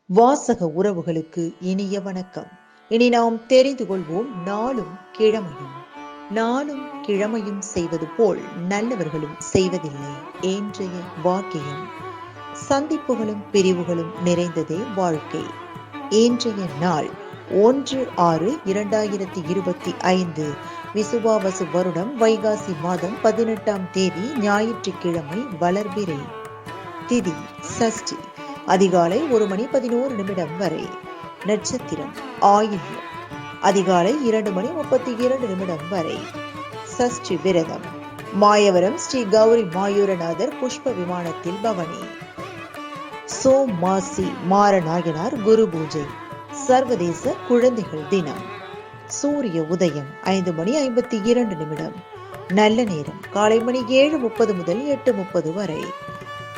வாசக உறவுகளுக்கு இனிய வணக்கம். இனி நாம் தெரிந்து கொள்வோம் நாளும் கிழமையும். நாளும் கிழமையும் செய்வது போல் நல்லவர்களும் செய்வதில்லை இன்றைய வாக்கியம். சந்திப்புகளும் பிரிவுகளும் நிறைந்ததே வாழ்க்கை. இன்றைய நாள் 1/6/2025 விசுவாவசு வருடம் வைகாசி மாதம் 18ஆம் தேதி ஞாயிற்றுக்கிழமை வளர்பிறை. திதி சஷ்டி. அதிகாலை 1:11 வரை. நட்சத்திரம் ஆயில்யம். அதிகாலை 2:32 வரை. சஷ்டி விரதம். மாயவரம் ஸ்ரீ கௌரி மாயூரநாதர் புஷ்ப விமானத்தில் பவனி. சோமாசி மாரநாயனார் குரு பூஜை. சர்வதேச குழந்தைகள் தினம். சூரிய உதயம் 5:52. நல்ல நேரம் காலை மணி 7:30 முதல் 8:30 வரை.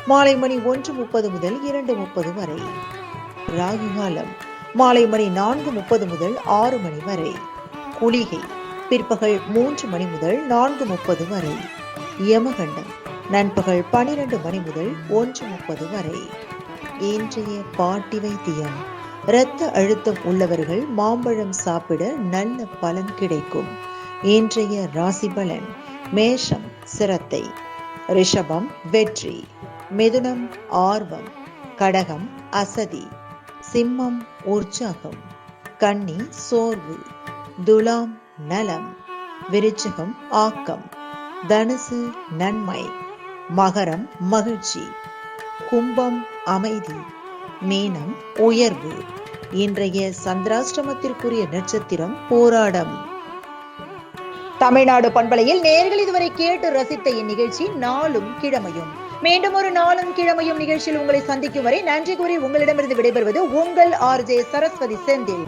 மாலை மணி 1:30 முதல் 2:30 வரை. ராகு காலம் மாலை மணி 4:30 முதல் 6 மணி வரை. குளிகை பிற்பகல் 3 மணி முதல் 4:30 வரை. யமகண்டம் நண்பகல் 12 மணி முதல் 1:30 வரை. இன்றைய பாட்டி வைத்தியம். இரத்த அழுத்தம் உள்ளவர்கள் மாம்பழம் சாப்பிட நல்ல பலன் கிடைக்கும். இன்றைய ராசி பலன். மேஷம் சிரத்தை, ரிஷபம் வெற்றி, மிதுனம் ஆர்வம், கடகம் அசதி, சிம்மம் உற்சாகம், கன்னி சோர்வு, துலாம் நலம், விருச்சிகம் ஆக்கம், தனுசு நன்மை, மகரம் மகிழ்ச்சி, கும்பம் அமைதி, மீனம் உயர்வு. இன்றைய சந்திராஷ்டமத்திற்குரிய நட்சத்திரம் போராடம். தமிழ்நாடு பண்பலையில் நேயர்கள் இதுவரை கேட்டு ரசித்த இந்நிகழ்ச்சி நாளும் கிழமையும். மீண்டும் ஒரு நாளும் கிழமையும் நிகழ்ச்சியில் உங்களை சந்திக்கும் வரை நன்றி கூறி உங்களிடமிருந்து விடைபெறுவது உங்கள் RJ சரஸ்வதி செந்தில்.